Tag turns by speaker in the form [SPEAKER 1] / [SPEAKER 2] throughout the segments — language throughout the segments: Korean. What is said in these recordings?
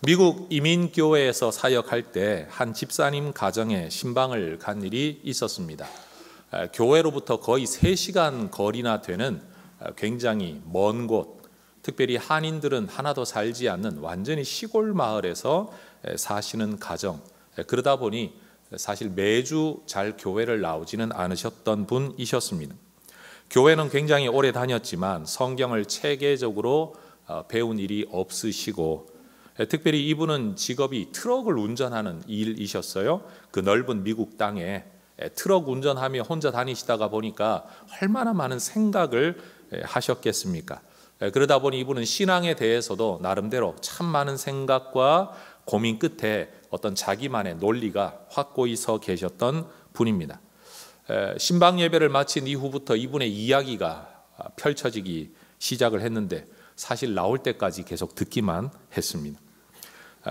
[SPEAKER 1] 미국 이민교회에서 사역할 때 한 집사님 가정에 신방을 간 일이 있었습니다. 교회로부터 거의 3시간 거리나 되는 굉장히 먼 곳, 특별히 한인들은 하나도 살지 않는 완전히 시골 마을에서 사시는 가정, 그러다 보니 사실 매주 잘 교회를 나오지는 않으셨던 분이셨습니다. 교회는 굉장히 오래 다녔지만 성경을 체계적으로 배운 일이 없으시고, 특별히 이분은 직업이 트럭을 운전하는 일이셨어요. 그 넓은 미국 땅에 트럭 운전하며 혼자 다니시다가 보니까 얼마나 많은 생각을 하셨겠습니까? 그러다 보니 이분은 신앙에 대해서도 나름대로 참 많은 생각과 고민 끝에 어떤 자기만의 논리가 확고히 서 계셨던 분입니다. 신방 예배를 마친 이후부터 이분의 이야기가 펼쳐지기 시작을 했는데 사실 나올 때까지 계속 듣기만 했습니다.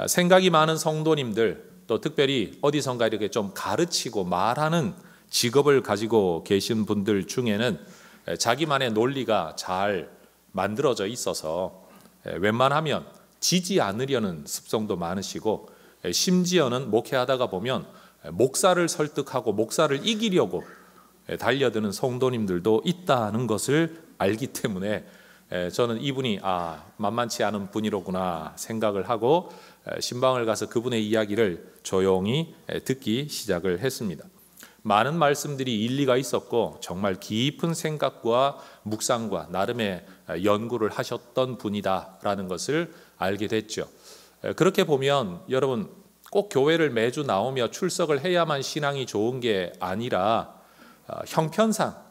[SPEAKER 1] 생각이 많은 성도님들, 또 특별히 어디선가 이렇게 좀 가르치고 말하는 직업을 가지고 계신 분들 중에는 자기만의 논리가 잘 만들어져 있어서 웬만하면 지지 않으려는 습성도 많으시고, 심지어는 목회하다가 보면 목사를 설득하고 목사를 이기려고 달려드는 성도님들도 있다는 것을 알기 때문에 저는 이분이 만만치 않은 분이로구나 생각을 하고 신방을 가서 그분의 이야기를 조용히 듣기 시작을 했습니다. 많은 말씀들이 일리가 있었고 정말 깊은 생각과 묵상과 나름의 연구를 하셨던 분이다라는 것을 알게 됐죠. 그렇게 보면 여러분, 꼭 교회를 매주 나오며 출석을 해야만 신앙이 좋은 게 아니라 형편상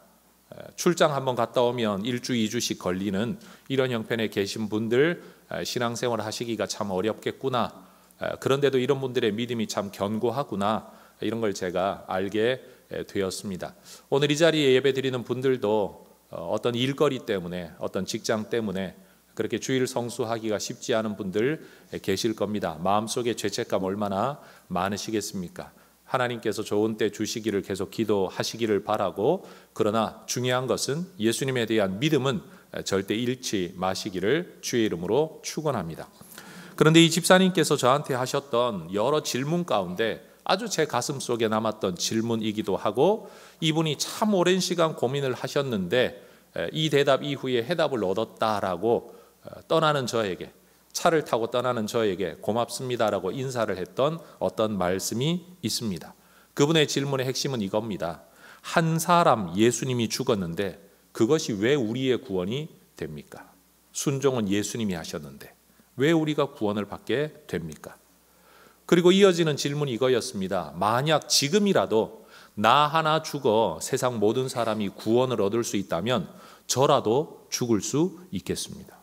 [SPEAKER 1] 출장 한번 갔다 오면 1주, 2주씩 걸리는 이런 형편에 계신 분들 신앙생활 하시기가 참 어렵겠구나. 그런데도 이런 분들의 믿음이 참 견고하구나. 이런 걸 제가 알게 되었습니다. 오늘 이 자리에 예배 드리는 분들도 어떤 일거리 때문에, 어떤 직장 때문에 그렇게 주일 성수하기가 쉽지 않은 분들 계실 겁니다. 마음속에 죄책감 얼마나 많으시겠습니까? 하나님께서 좋은 때 주시기를 계속 기도하시기를 바라고, 그러나 중요한 것은 예수님에 대한 믿음은 절대 잃지 마시기를 주의 이름으로 축원합니다. 그런데 이 집사님께서 저한테 하셨던 여러 질문 가운데 아주 제 가슴 속에 남았던 질문이기도 하고, 이분이 참 오랜 시간 고민을 하셨는데 이 대답 이후에 해답을 얻었다라고 떠나는 저에게, 차를 타고 떠나는 저에게 고맙습니다라고 인사를 했던 어떤 말씀이 있습니다. 그분의 질문의 핵심은 이겁니다. 한 사람 예수님이 죽었는데 그것이 왜 우리의 구원이 됩니까? 순종은 예수님이 하셨는데 왜 우리가 구원을 받게 됩니까? 그리고 이어지는 질문이 이거였습니다. 만약 지금이라도 나 하나 죽어 세상 모든 사람이 구원을 얻을 수 있다면 저라도 죽을 수 있겠습니다.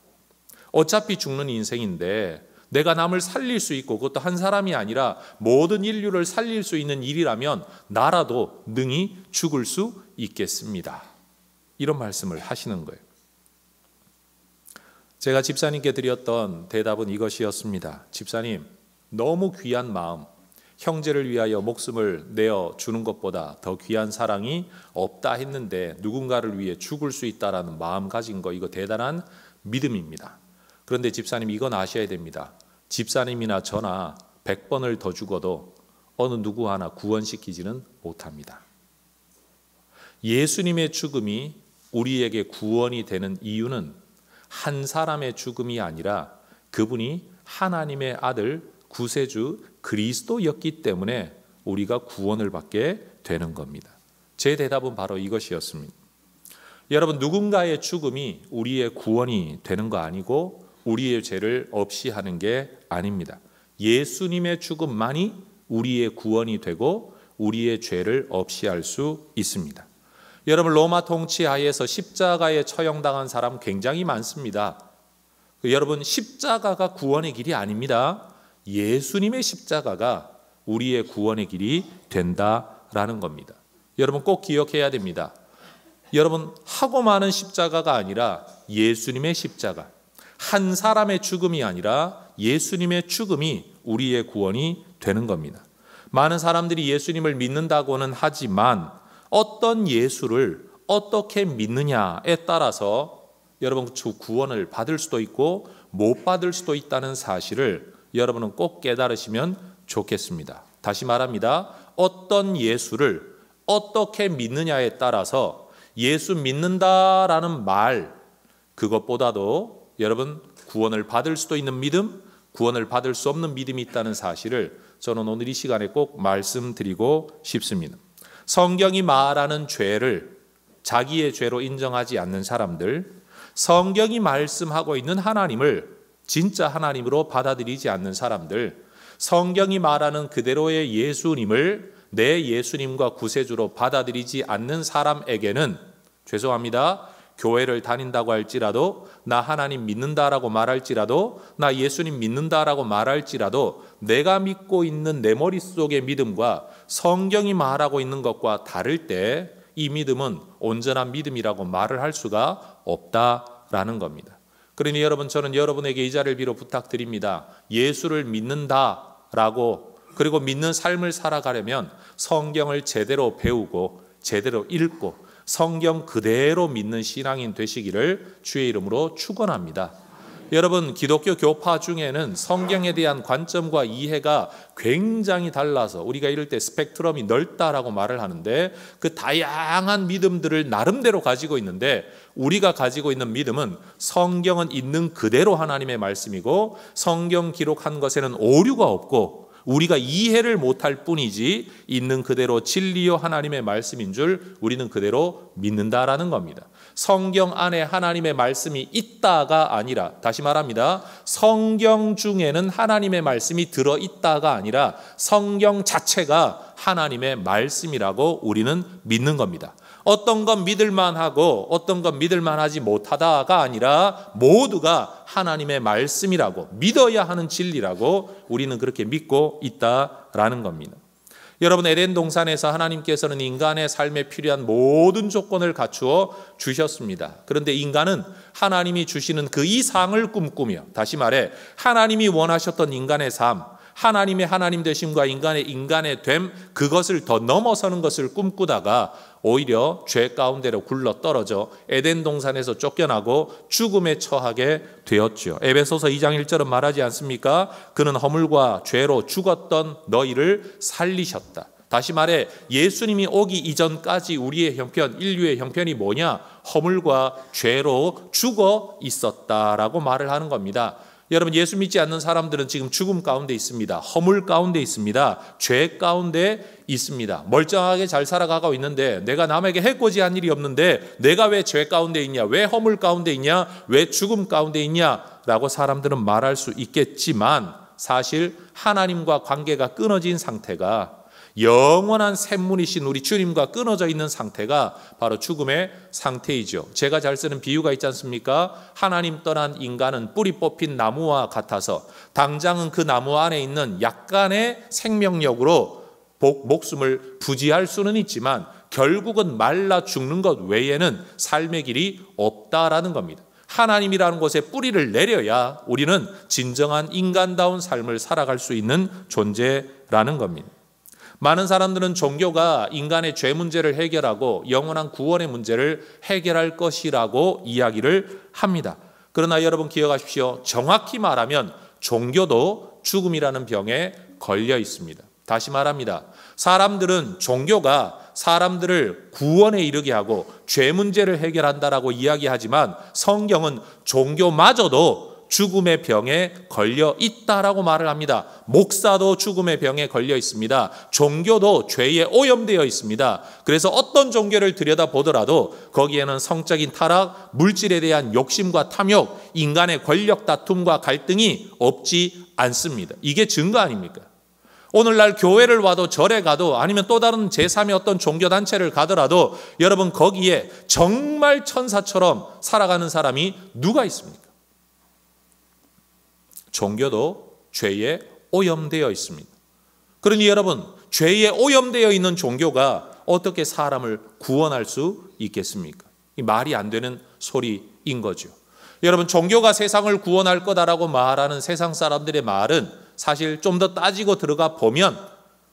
[SPEAKER 1] 어차피 죽는 인생인데 내가 남을 살릴 수 있고, 그것도 한 사람이 아니라 모든 인류를 살릴 수 있는 일이라면 나라도 능히 죽을 수 있겠습니다. 이런 말씀을 하시는 거예요. 제가 집사님께 드렸던 대답은 이것이었습니다. 집사님, 너무 귀한 마음, 형제를 위하여 목숨을 내어주는 것보다 더 귀한 사랑이 없다 했는데 누군가를 위해 죽을 수 있다라는 마음 가진 거, 이거 대단한 믿음입니다. 그런데 집사님, 이건 아셔야 됩니다. 집사님이나 저나 100번을 더 죽어도 어느 누구 하나 구원시키지는 못합니다. 예수님의 죽음이 우리에게 구원이 되는 이유는 한 사람의 죽음이 아니라 그분이 하나님의 아들 구세주 그리스도였기 때문에 우리가 구원을 받게 되는 겁니다. 제 대답은 바로 이것이었습니다. 여러분, 누군가의 죽음이 우리의 구원이 되는 거 아니고 우리의 죄를 없이 하는 게 아닙니다. 예수님의 죽음만이 우리의 구원이 되고 우리의 죄를 없이 할 수 있습니다. 여러분, 로마 통치 하에서 십자가에 처형당한 사람 굉장히 많습니다. 여러분, 십자가가 구원의 길이 아닙니다. 예수님의 십자가가 우리의 구원의 길이 된다라는 겁니다. 여러분, 꼭 기억해야 됩니다. 여러분, 하고 많은 십자가가 아니라 예수님의 십자가, 한 사람의 죽음이 아니라 예수님의 죽음이 우리의 구원이 되는 겁니다. 많은 사람들이 예수님을 믿는다고는 하지만 어떤 예수를 어떻게 믿느냐에 따라서 여러분 구원을 받을 수도 있고 못 받을 수도 있다는 사실을 여러분은 꼭 깨달으시면 좋겠습니다. 다시 말합니다. 어떤 예수를 어떻게 믿느냐에 따라서 예수 믿는다라는 말, 그것보다도 여러분 구원을 받을 수도 있는 믿음, 구원을 받을 수 없는 믿음이 있다는 사실을 저는 오늘 이 시간에 꼭 말씀드리고 싶습니다. 성경이 말하는 죄를 자기의 죄로 인정하지 않는 사람들, 성경이 말씀하고 있는 하나님을 진짜 하나님으로 받아들이지 않는 사람들, 성경이 말하는 그대로의 예수님을 내 예수님과 구세주로 받아들이지 않는 사람에게는 죄송합니다. 교회를 다닌다고 할지라도, 나 하나님 믿는다라고 말할지라도, 나 예수님 믿는다라고 말할지라도 내가 믿고 있는 내 머릿속의 믿음과 성경이 말하고 있는 것과 다를 때 이 믿음은 온전한 믿음이라고 말을 할 수가 없다라는 겁니다. 그러니 여러분, 저는 여러분에게 이 자리를 빌어 부탁드립니다. 예수를 믿는다라고, 그리고 믿는 삶을 살아가려면 성경을 제대로 배우고 제대로 읽고 성경 그대로 믿는 신앙인 되시기를 주의 이름으로 축원합니다. 여러분, 기독교 교파 중에는 성경에 대한 관점과 이해가 굉장히 달라서 우리가 이럴 때 스펙트럼이 넓다라고 말을 하는데, 그 다양한 믿음들을 나름대로 가지고 있는데, 우리가 가지고 있는 믿음은 성경은 있는 그대로 하나님의 말씀이고 성경 기록한 것에는 오류가 없고 우리가 이해를 못할 뿐이지 있는 그대로 진리요 하나님의 말씀인 줄 우리는 그대로 믿는다라는 겁니다. 성경 안에 하나님의 말씀이 있다가 아니라, 다시 말합니다. 성경 중에는 하나님의 말씀이 들어있다가 아니라 성경 자체가 하나님의 말씀이라고 우리는 믿는 겁니다. 어떤 건 믿을만 하고 어떤 건 믿을만 하지 못하다가 아니라 모두가 하나님의 말씀이라고, 믿어야 하는 진리라고 우리는 그렇게 믿고 있다라는 겁니다. 여러분, 에덴 동산에서 하나님께서는 인간의 삶에 필요한 모든 조건을 갖추어 주셨습니다. 그런데 인간은 하나님이 주시는 그 이상을 꿈꾸며, 다시 말해 하나님이 원하셨던 인간의 삶, 하나님의 하나님 되심과 인간의 됨, 그것을 더 넘어서는 것을 꿈꾸다가 오히려 죄 가운데로 굴러 떨어져 에덴 동산에서 쫓겨나고 죽음에 처하게 되었죠. 에베소서 2장 1절은 말하지 않습니까? 그는 허물과 죄로 죽었던 너희를 살리셨다. 다시 말해 예수님이 오기 이전까지 우리의 형편, 인류의 형편이 뭐냐? 허물과 죄로 죽어 있었다라고 말을 하는 겁니다. 여러분, 예수 믿지 않는 사람들은 지금 죽음 가운데 있습니다. 허물 가운데 있습니다. 죄 가운데 있습니다. 멀쩡하게 잘 살아가고 있는데, 내가 남에게 해코지한 일이 없는데 내가 왜 죄 가운데 있냐, 왜 허물 가운데 있냐, 왜 죽음 가운데 있냐라고 사람들은 말할 수 있겠지만, 사실 하나님과 관계가 끊어진 상태가, 영원한 샘문이신 우리 주님과 끊어져 있는 상태가 바로 죽음의 상태이죠. 제가 잘 쓰는 비유가 있지 않습니까? 하나님 떠난 인간은 뿌리 뽑힌 나무와 같아서 당장은 그 나무 안에 있는 약간의 생명력으로 목숨을 부지할 수는 있지만 결국은 말라 죽는 것 외에는 삶의 길이 없다라는 겁니다. 하나님이라는 곳에 뿌리를 내려야 우리는 진정한 인간다운 삶을 살아갈 수 있는 존재라는 겁니다. 많은 사람들은 종교가 인간의 죄 문제를 해결하고 영원한 구원의 문제를 해결할 것이라고 이야기를 합니다. 그러나 여러분 기억하십시오. 정확히 말하면 종교도 죽음이라는 병에 걸려 있습니다. 다시 말합니다. 사람들은 종교가 사람들을 구원에 이르게 하고 죄 문제를 해결한다라고 이야기하지만 성경은 종교마저도 죽음의 병에 걸려 있다라고 말을 합니다. 목사도 죽음의 병에 걸려 있습니다. 종교도 죄에 오염되어 있습니다. 그래서 어떤 종교를 들여다보더라도 거기에는 성적인 타락, 물질에 대한 욕심과 탐욕, 인간의 권력 다툼과 갈등이 없지 않습니다. 이게 증거 아닙니까? 오늘날 교회를 와도 절에 가도 아니면 또 다른 제3의 어떤 종교단체를 가더라도 여러분 거기에 정말 천사처럼 살아가는 사람이 누가 있습니까? 종교도 죄에 오염되어 있습니다. 그러니 여러분, 죄에 오염되어 있는 종교가 어떻게 사람을 구원할 수 있겠습니까? 이 말이 안 되는 소리인 거죠. 여러분, 종교가 세상을 구원할 거다라고 말하는 세상 사람들의 말은 사실 좀 더 따지고 들어가 보면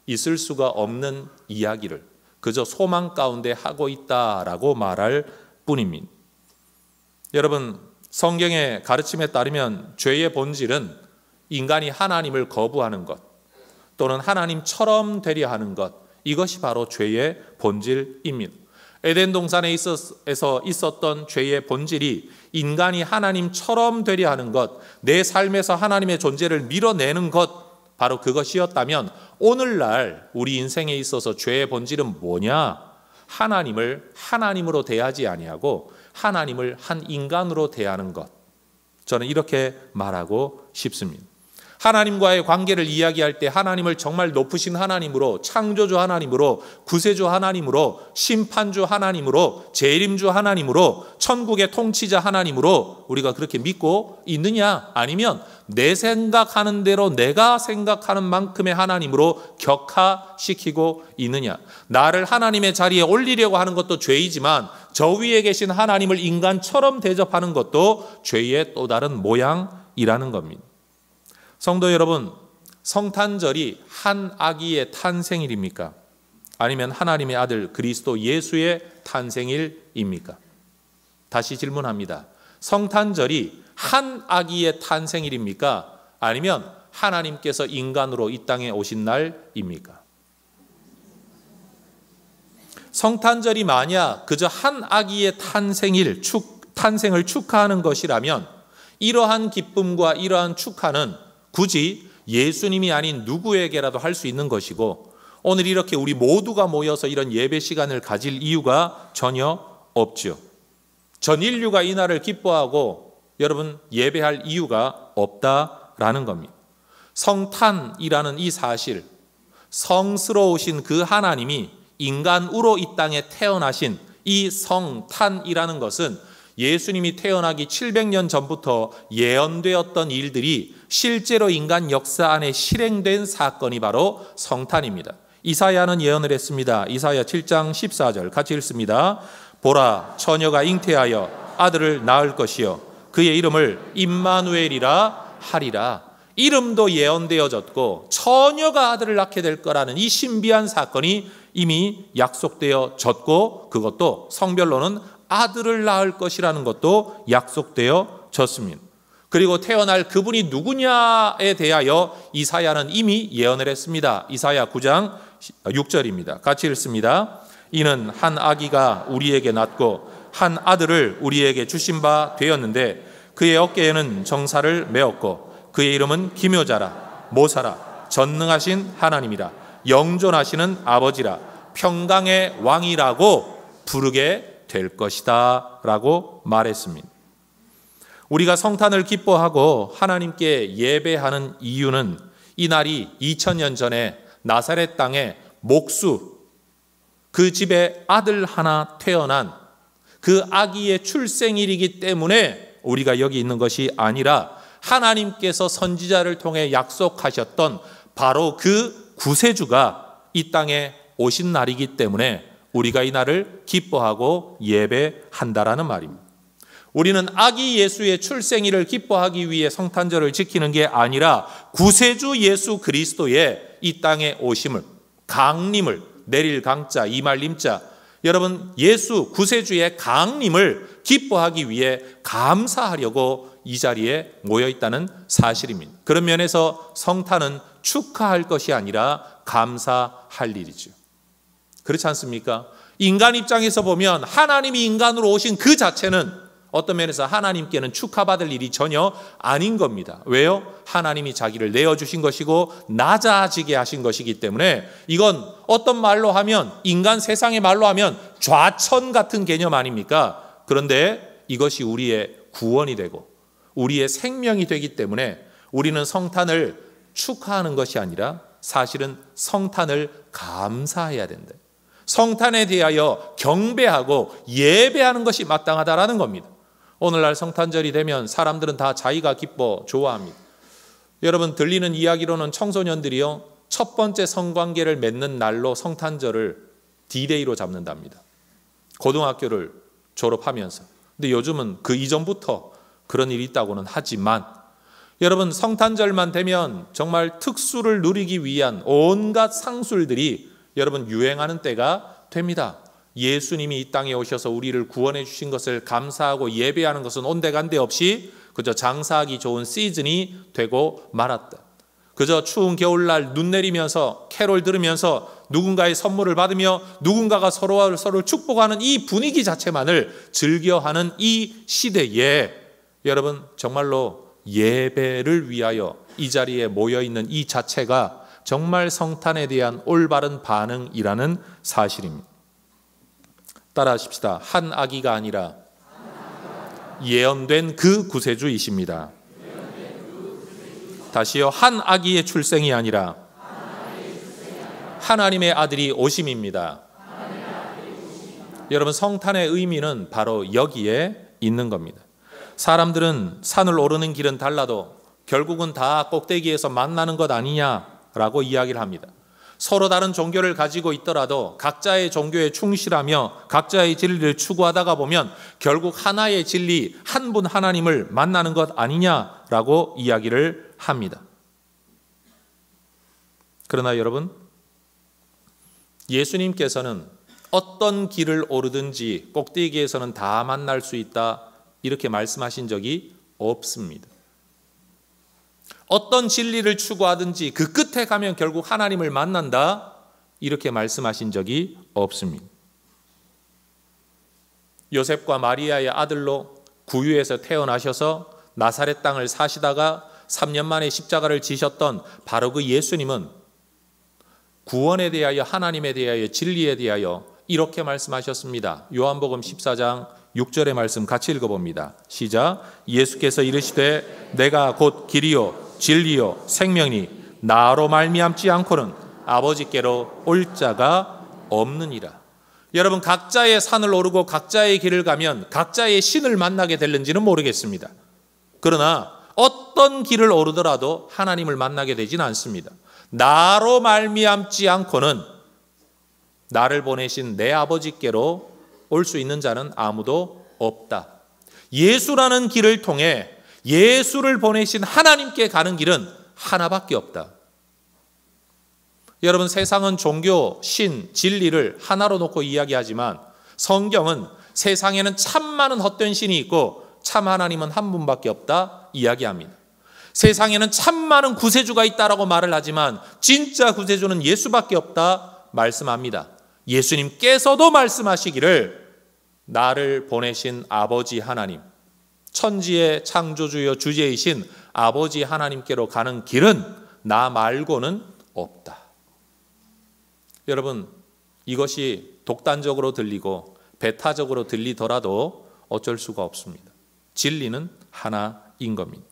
[SPEAKER 1] 있을 수가 없는 이야기를 그저 소망 가운데 하고 있다라고 말할 뿐입니다. 여러분, 성경의 가르침에 따르면 죄의 본질은 인간이 하나님을 거부하는 것 또는 하나님처럼 되려 하는 것, 이것이 바로 죄의 본질입니다. 에덴 동산에 있었던 죄의 본질이 인간이 하나님처럼 되려 하는 것, 내 삶에서 하나님의 존재를 밀어내는 것, 바로 그것이었다면 오늘날 우리 인생에 있어서 죄의 본질은 뭐냐? 하나님을 하나님으로 대하지 아니하고 하나님을 한 인간으로 대하는 것. 저는 이렇게 말하고 싶습니다. 하나님과의 관계를 이야기할 때 하나님을 정말 높으신 하나님으로, 창조주 하나님으로, 구세주 하나님으로, 심판주 하나님으로, 재림주 하나님으로, 천국의 통치자 하나님으로 우리가 그렇게 믿고 있느냐? 아니면 내 생각하는 대로 내가 생각하는 만큼의 하나님으로 격하시키고 있느냐? 나를 하나님의 자리에 올리려고 하는 것도 죄이지만 저 위에 계신 하나님을 인간처럼 대접하는 것도 죄의 또 다른 모양이라는 겁니다. 성도 여러분, 성탄절이 한 아기의 탄생일입니까? 아니면 하나님의 아들 그리스도 예수의 탄생일입니까? 다시 질문합니다. 성탄절이 한 아기의 탄생일입니까? 아니면 하나님께서 인간으로 이 땅에 오신 날입니까? 성탄절이 만약 그저 한 아기의 탄생을 축하하는 것이라면 이러한 기쁨과 이러한 축하는 굳이 예수님이 아닌 누구에게라도 할 수 있는 것이고, 오늘 이렇게 우리 모두가 모여서 이런 예배 시간을 가질 이유가 전혀 없죠. 전 인류가 이 날을 기뻐하고 여러분 예배할 이유가 없다라는 겁니다. 성탄이라는 이 사실, 성스러우신 그 하나님이 인간으로 이 땅에 태어나신 이 성탄이라는 것은 예수님이 태어나기 700년 전부터 예언되었던 일들이 실제로 인간 역사 안에 실행된 사건이 바로 성탄입니다. 이사야는 예언을 했습니다. 이사야 7장 14절 같이 읽습니다. 보라, 처녀가 잉태하여 아들을 낳을 것이요 그의 이름을 임마누엘이라 하리라. 이름도 예언되어졌고 처녀가 아들을 낳게 될 거라는 이 신비한 사건이 이미 약속되어졌고, 그것도 성별로는 아들을 낳을 것이라는 것도 약속되어졌습니다. 그리고 태어날 그분이 누구냐에 대하여 이사야는 이미 예언을 했습니다. 이사야 9장 6절입니다. 같이 읽습니다. 이는 한 아기가 우리에게 낳고 한 아들을 우리에게 주신 바 되었는데 그의 어깨에는 정사를 메었고 그의 이름은 기묘자라, 모사라, 전능하신 하나님이라, 영존하시는 아버지라, 평강의 왕이라고 부르게 될 것이다 라고 말했습니다. 우리가 성탄을 기뻐하고 하나님께 예배하는 이유는 이 날이 2000년 전에 나사렛 땅에 목수, 그 집에 아들 하나 태어난 그 아기의 출생일이기 때문에 우리가 여기 있는 것이 아니라 하나님께서 선지자를 통해 약속하셨던 바로 그 구세주가 이 땅에 오신 날이기 때문에 우리가 이 날을 기뻐하고 예배한다라는 말입니다. 우리는 아기 예수의 출생일을 기뻐하기 위해 성탄절을 지키는 게 아니라 구세주 예수 그리스도의 이 땅에 오심을, 강림을, 내릴 강자, 이말 임자, 여러분 예수 구세주의 강림을 기뻐하기 위해 감사하려고 이 자리에 모여 있다는 사실입니다. 그런 면에서 성탄은 축하할 것이 아니라 감사할 일이죠. 그렇지 않습니까? 인간 입장에서 보면 하나님이 인간으로 오신 그 자체는 어떤 면에서 하나님께는 축하받을 일이 전혀 아닌 겁니다. 왜요? 하나님이 자기를 내어주신 것이고 낮아지게 하신 것이기 때문에 이건 어떤 말로 하면, 인간 세상의 말로 하면 좌천 같은 개념 아닙니까? 그런데 이것이 우리의 구원이 되고 우리의 생명이 되기 때문에 우리는 성탄을 축하하는 것이 아니라 사실은 성탄을 감사해야 된다. 성탄에 대하여 경배하고 예배하는 것이 마땅하다라는 겁니다. 오늘날 성탄절이 되면 사람들은 다 자기가 기뻐 좋아합니다. 여러분 들리는 이야기로는 청소년들이요 첫 번째 성관계를 맺는 날로 성탄절을 D-Day로 잡는답니다. 고등학교를 졸업하면서. 근데 요즘은 그 이전부터 그런 일이 있다고는 하지만 여러분 성탄절만 되면 정말 특수를 누리기 위한 온갖 상술들이 여러분 유행하는 때가 됩니다. 예수님이 이 땅에 오셔서 우리를 구원해 주신 것을 감사하고 예배하는 것은 온데간데 없이 그저 장사하기 좋은 시즌이 되고 말았다. 그저 추운 겨울날 눈 내리면서 캐롤 들으면서 누군가의 선물을 받으며 누군가가 서로를 축복하는 이 분위기 자체만을 즐겨하는 이 시대에 여러분 정말로 예배를 위하여 이 자리에 모여있는 이 자체가 정말 성탄에 대한 올바른 반응이라는 사실입니다. 따라하십시다. 한 아기가 아니라 예언된 그 구세주이십니다. 다시요. 한 아기의 출생이 아니라 하나님의 아들이 오심입니다. 여러분 성탄의 의미는 바로 여기에 있는 겁니다. 사람들은 산을 오르는 길은 달라도 결국은 다 꼭대기에서 만나는 것 아니냐라고 이야기를 합니다. 서로 다른 종교를 가지고 있더라도 각자의 종교에 충실하며 각자의 진리를 추구하다가 보면 결국 하나의 진리, 한 분 하나님을 만나는 것 아니냐라고 이야기를 합니다. 그러나 여러분, 예수님께서는 어떤 길을 오르든지 꼭대기에서는 다 만날 수 있다 이렇게 말씀하신 적이 없습니다. 어떤 진리를 추구하든지 그 끝에 가면 결국 하나님을 만난다 이렇게 말씀하신 적이 없습니다. 요셉과 마리아의 아들로 구유에서 태어나셔서 나사렛 땅을 사시다가 3년 만에 십자가를 지셨던 바로 그 예수님은 구원에 대하여 하나님에 대하여 진리에 대하여 이렇게 말씀하셨습니다. 요한복음 14장 6절의 말씀 같이 읽어봅니다. 시작. 예수께서 이르시되 내가 곧 길이요 진리요 생명이 나로 말미암지 않고는 아버지께로 올 자가 없느니라. 여러분 각자의 산을 오르고 각자의 길을 가면 각자의 신을 만나게 될는지는 모르겠습니다. 그러나 어떤 길을 오르더라도 하나님을 만나게 되지는 않습니다. 나로 말미암지 않고는 나를 보내신 내 아버지께로 올 수 있는 자는 아무도 없다. 예수라는 길을 통해 예수를 보내신 하나님께 가는 길은 하나밖에 없다. 여러분 세상은 종교, 신, 진리를 하나로 놓고 이야기하지만 성경은 세상에는 참 많은 헛된 신이 있고 참 하나님은 한 분밖에 없다 이야기합니다. 세상에는 참 많은 구세주가 있다라고 말을 하지만 진짜 구세주는 예수밖에 없다 말씀합니다. 예수님께서도 말씀하시기를 나를 보내신 아버지 하나님, 천지의 창조주여 주제이신 아버지 하나님께로 가는 길은 나 말고는 없다. 여러분 이것이 독단적으로 들리고 배타적으로 들리더라도 어쩔 수가 없습니다. 진리는 하나인 겁니다.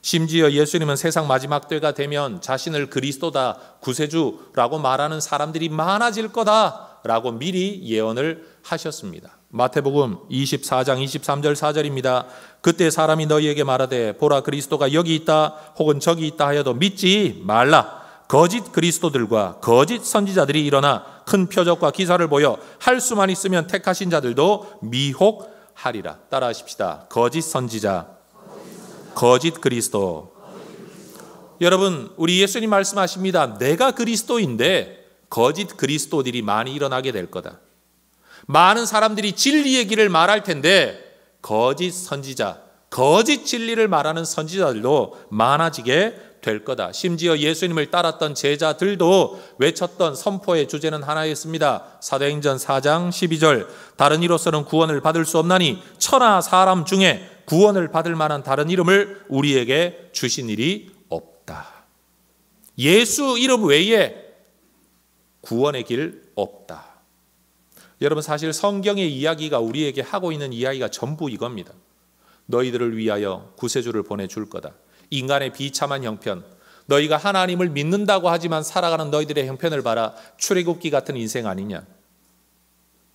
[SPEAKER 1] 심지어 예수님은 세상 마지막 때가 되면 자신을 그리스도다, 구세주라고 말하는 사람들이 많아질 거다라고 미리 예언을 하셨습니다. 마태복음 24장 23절 4절입니다. 그때 사람이 너희에게 말하되 보라 그리스도가 여기 있다 혹은 저기 있다 하여도 믿지 말라. 거짓 그리스도들과 거짓 선지자들이 일어나 큰 표적과 기사를 보여 할 수만 있으면 택하신 자들도 미혹하리라. 따라하십시다. 거짓 선지자, 거짓 그리스도. 여러분 우리 예수님 말씀하십니다. 내가 그리스도인데 거짓 그리스도들이 많이 일어나게 될 거다. 많은 사람들이 진리의 길을 말할 텐데 거짓 선지자, 거짓 진리를 말하는 선지자들도 많아지게 될 거다. 심지어 예수님을 따랐던 제자들도 외쳤던 선포의 주제는 하나였습니다. 사도행전 4장 12절 다른 이로서는 구원을 받을 수 없나니 천하 사람 중에 구원을 받을 만한 다른 이름을 우리에게 주신 일이 없다. 예수 이름 외에 구원의 길 없다. 여러분 사실 성경의 이야기가 우리에게 하고 있는 이야기가 전부 이겁니다. 너희들을 위하여 구세주를 보내줄 거다. 인간의 비참한 형편, 너희가 하나님을 믿는다고 하지만 살아가는 너희들의 형편을 봐라. 출애굽기 같은 인생 아니냐.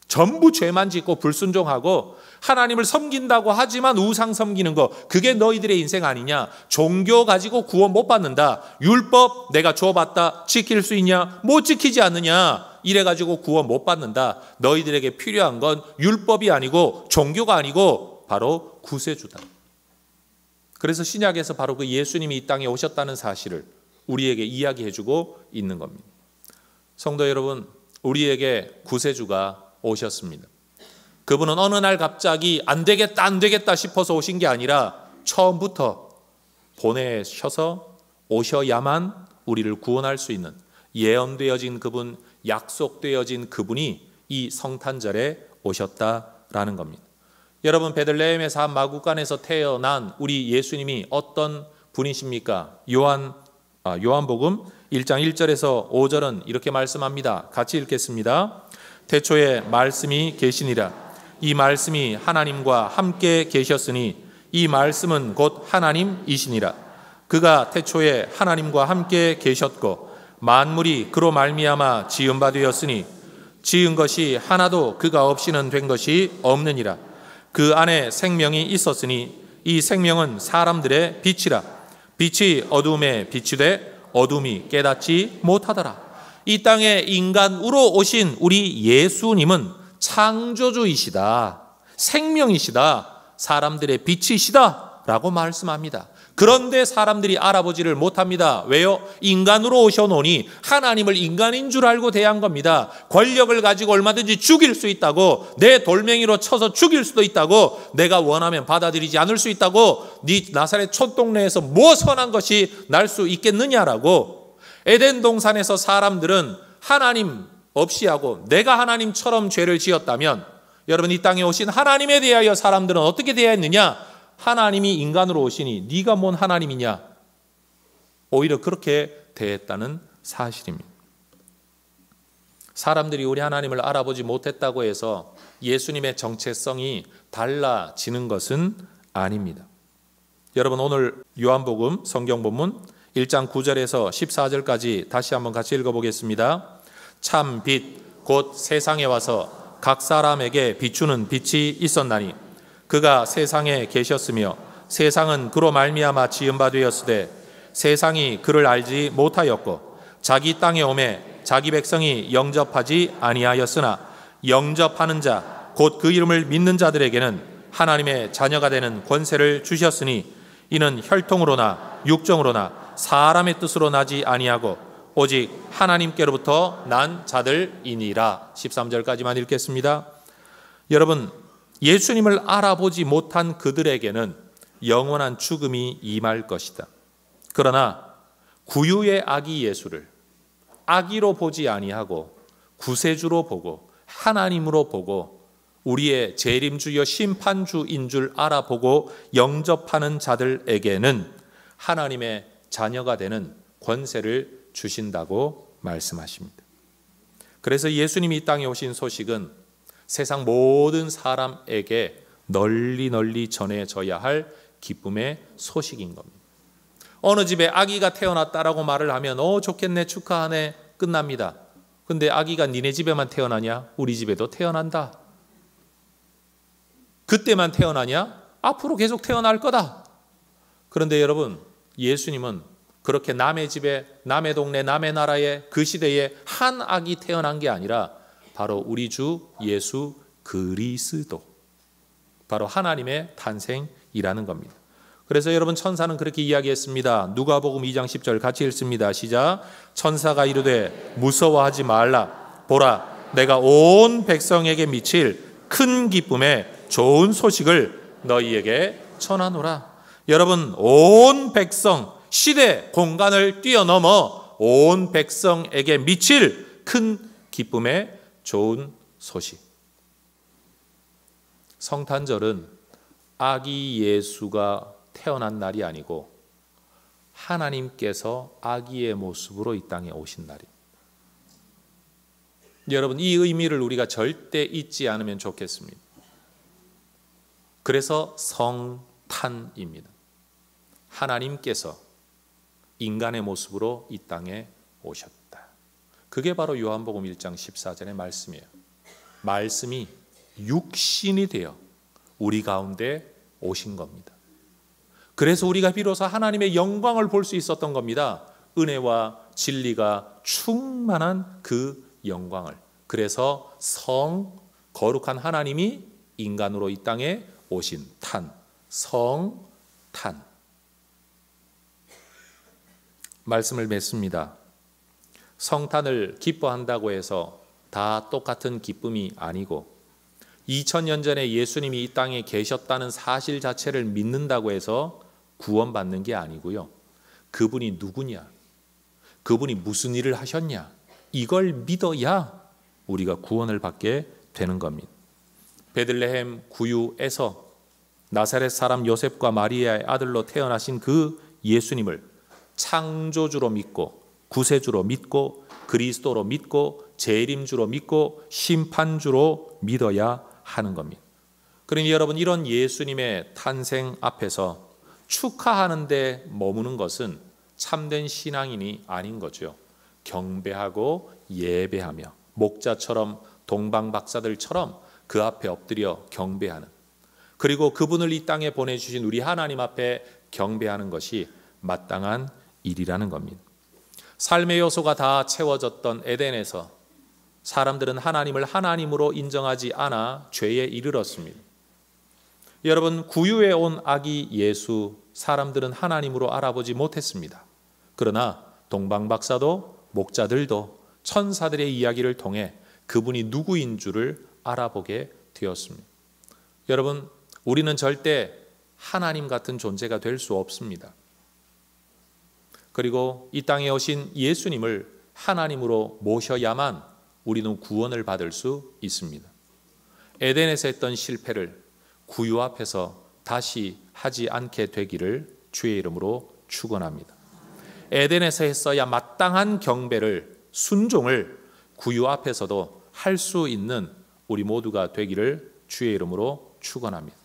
[SPEAKER 1] 전부 죄만 짓고 불순종하고 하나님을 섬긴다고 하지만 우상 섬기는 거, 그게 너희들의 인생 아니냐. 종교 가지고 구원 못 받는다. 율법 내가 줘봤다. 지킬 수 있냐? 못 지키지 않느냐. 이래가지고 구원 못 받는다. 너희들에게 필요한 건 율법이 아니고 종교가 아니고 바로 구세주다. 그래서 신약에서 바로 그 예수님이 이 땅에 오셨다는 사실을 우리에게 이야기해주고 있는 겁니다. 성도 여러분, 우리에게 구세주가 오셨습니다. 그분은 어느 날 갑자기 안 되겠다 싶어서 오신 게 아니라 처음부터 보내셔서 오셔야만 우리를 구원할 수 있는 예언되어진 그분, 약속되어진 그분이 이 성탄절에 오셨다라는 겁니다. 여러분, 베들레헴의 산 마구간에서 태어난 우리 예수님이 어떤 분이십니까? 요한복음 1장 1절에서 5절은 이렇게 말씀합니다. 같이 읽겠습니다. 태초에 말씀이 계시니라. 이 말씀이 하나님과 함께 계셨으니 이 말씀은 곧 하나님이시니라. 그가 태초에 하나님과 함께 계셨고 만물이 그로 말미암아 지은 바 되었으니 지은 것이 하나도 그가 없이는 된 것이 없느니라. 그 안에 생명이 있었으니 이 생명은 사람들의 빛이라. 빛이 어둠에 비추되 어둠이 깨닫지 못하더라. 이 땅에 인간으로 오신 우리 예수님은 창조주이시다, 생명이시다, 사람들의 빛이시다 라고 말씀합니다. 그런데 사람들이 알아보지를 못합니다. 왜요? 인간으로 오셔놓으니 하나님을 인간인 줄 알고 대한 겁니다. 권력을 가지고 얼마든지 죽일 수 있다고, 내 돌멩이로 쳐서 죽일 수도 있다고, 내가 원하면 받아들이지 않을 수 있다고, 네 나사렛 촌동네에서 뭐 선한 것이 날 수 있겠느냐라고. 에덴 동산에서 사람들은 하나님 없이 하고 내가 하나님처럼 죄를 지었다면, 여러분, 이 땅에 오신 하나님에 대하여 사람들은 어떻게 대했느냐? 하나님이 인간으로 오시니 네가 뭔 하나님이냐? 오히려 그렇게 대했다는 사실입니다. 사람들이 우리 하나님을 알아보지 못했다고 해서 예수님의 정체성이 달라지는 것은 아닙니다. 여러분, 오늘 요한복음 성경 본문 1장 9절에서 14절까지 다시 한번 같이 읽어보겠습니다. 참 빛 곧 세상에 와서 각 사람에게 비추는 빛이 있었나니 그가 세상에 계셨으며 세상은 그로 말미암아 지은 바 되었으되 세상이 그를 알지 못하였고 자기 땅에 오매 자기 백성이 영접하지 아니하였으나 영접하는 자 곧 그 이름을 믿는 자들에게는 하나님의 자녀가 되는 권세를 주셨으니 이는 혈통으로나 육정으로나 사람의 뜻으로 나지 아니하고 오직 하나님께로부터 난 자들이니라. 13절까지만 읽겠습니다. 여러분, 예수님을 알아보지 못한 그들에게는 영원한 죽음이 임할 것이다. 그러나 구유의 아기 예수를 아기로 보지 아니하고 구세주로 보고 하나님으로 보고 우리의 재림주여 심판주인 줄 알아보고 영접하는 자들에게는 하나님의 자녀가 되는 권세를 주신다고 말씀하십니다. 그래서 예수님이 이 땅에 오신 소식은 세상 모든 사람에게 널리 전해져야 할 기쁨의 소식인 겁니다. 어느 집에 아기가 태어났다라고 말을 하면 좋겠네, 축하하네, 끝납니다. 근데 아기가 니네 집에만 태어나냐? 우리 집에도 태어난다. 그때만 태어나냐? 앞으로 계속 태어날 거다. 그런데 여러분, 예수님은 그렇게 남의 집에, 남의 동네, 남의 나라에 그 시대에 한 아기 태어난 게 아니라 바로 우리 주 예수 그리스도, 바로 하나님의 탄생이라는 겁니다. 그래서 여러분, 천사는 그렇게 이야기했습니다. 누가복음 2장 10절 같이 읽습니다. 시작. 천사가 이르되 무서워하지 말라. 보라, 내가 온 백성에게 미칠 큰 기쁨의 좋은 소식을 너희에게 전하노라. 여러분, 온 백성, 시대, 공간을 뛰어넘어 온 백성에게 미칠 큰 기쁨의 좋은 소식. 성탄절은 아기 예수가 태어난 날이 아니고 하나님께서 아기의 모습으로 이 땅에 오신 날입니다. 여러분, 이 의미를 우리가 절대 잊지 않으면 좋겠습니다. 그래서 성탄입니다. 하나님께서 인간의 모습으로 이 땅에 오셨다. 그게 바로 요한복음 1장 14절의 말씀이에요. 말씀이 육신이 되어 우리 가운데 오신 겁니다. 그래서 우리가 비로소 하나님의 영광을 볼 수 있었던 겁니다. 은혜와 진리가 충만한 그 영광을. 그래서 거룩한 하나님이 인간으로 이 땅에 오신 성탄. 말씀을 맺습니다. 성탄을 기뻐한다고 해서 다 똑같은 기쁨이 아니고 2000년 전에 예수님이 이 땅에 계셨다는 사실 자체를 믿는다고 해서 구원받는 게 아니고요. 그분이 누구냐? 그분이 무슨 일을 하셨냐? 이걸 믿어야 우리가 구원을 받게 되는 겁니다. 베들레헴 구유에서 나사렛 사람 요셉과 마리아의 아들로 태어나신 그 예수님을 창조주로 믿고 구세주로 믿고 그리스도로 믿고 재림주로 믿고 심판주로 믿어야 하는 겁니다. 그러니 여러분, 이런 예수님의 탄생 앞에서 축하하는 데 머무는 것은 참된 신앙인이 아닌 거죠. 경배하고 예배하며 목자처럼 동방박사들처럼 그 앞에 엎드려 경배하는, 그리고 그분을 이 땅에 보내주신 우리 하나님 앞에 경배하는 것이 마땅한 일이라는 겁니다. 삶의 요소가 다 채워졌던 에덴에서 사람들은 하나님을 하나님으로 인정하지 않아 죄에 이르렀습니다. 여러분, 구유에 온 아기 예수, 사람들은 하나님으로 알아보지 못했습니다. 그러나 동방박사도 목자들도 천사들의 이야기를 통해 그분이 누구인 줄을 알아보게 되었습니다. 여러분, 우리는 절대 하나님 같은 존재가 될 수 없습니다. 그리고 이 땅에 오신 예수님을 하나님으로 모셔야만 우리는 구원을 받을 수 있습니다. 에덴에서 했던 실패를 구유 앞에서 다시 하지 않게 되기를 주의 이름으로 축원합니다. 에덴에서 했어야 마땅한 경배를, 순종을 구유 앞에서도 할 수 있는 우리 모두가 되기를 주의 이름으로 축원합니다.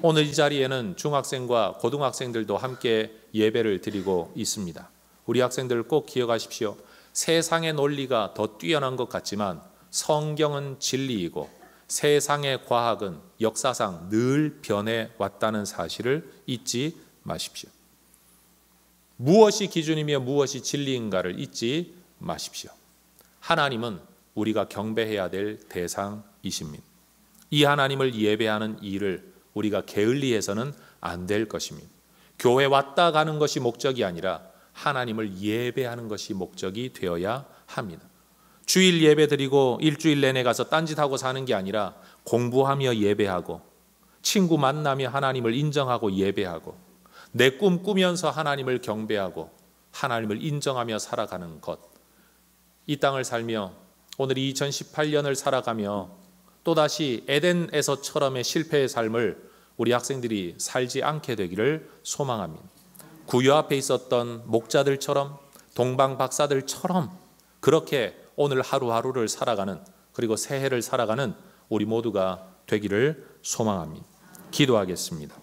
[SPEAKER 1] 오늘 이 자리에는 중학생과 고등학생들도 함께 예배를 드리고 있습니다. 우리 학생들 꼭 기억하십시오. 세상의 논리가 더 뛰어난 것 같지만 성경은 진리이고 세상의 과학은 역사상 늘 변해 왔다는 사실을 잊지 마십시오. 무엇이 기준이며 무엇이 진리인가를 잊지 마십시오. 하나님은 우리가 경배해야 될 대상이십니다. 이 하나님을 예배하는 일을 우리가 게을리해서는 안 될 것입니다. 교회 왔다 가는 것이 목적이 아니라 하나님을 예배하는 것이 목적이 되어야 합니다. 주일 예배 드리고 일주일 내내 가서 딴짓하고 사는 게 아니라 공부하며 예배하고, 친구 만나며 하나님을 인정하고 예배하고, 내 꿈 꾸면서 하나님을 경배하고 하나님을 인정하며 살아가는 것. 이 땅을 살며 오늘 2018년을 살아가며 또다시 에덴에서처럼의 실패의 삶을 우리 학생들이 살지 않게 되기를 소망합니다. 구유 앞에 있었던 목자들처럼, 동방박사들처럼 그렇게 오늘 하루하루를 살아가는, 그리고 새해를 살아가는 우리 모두가 되기를 소망합니다. 기도하겠습니다.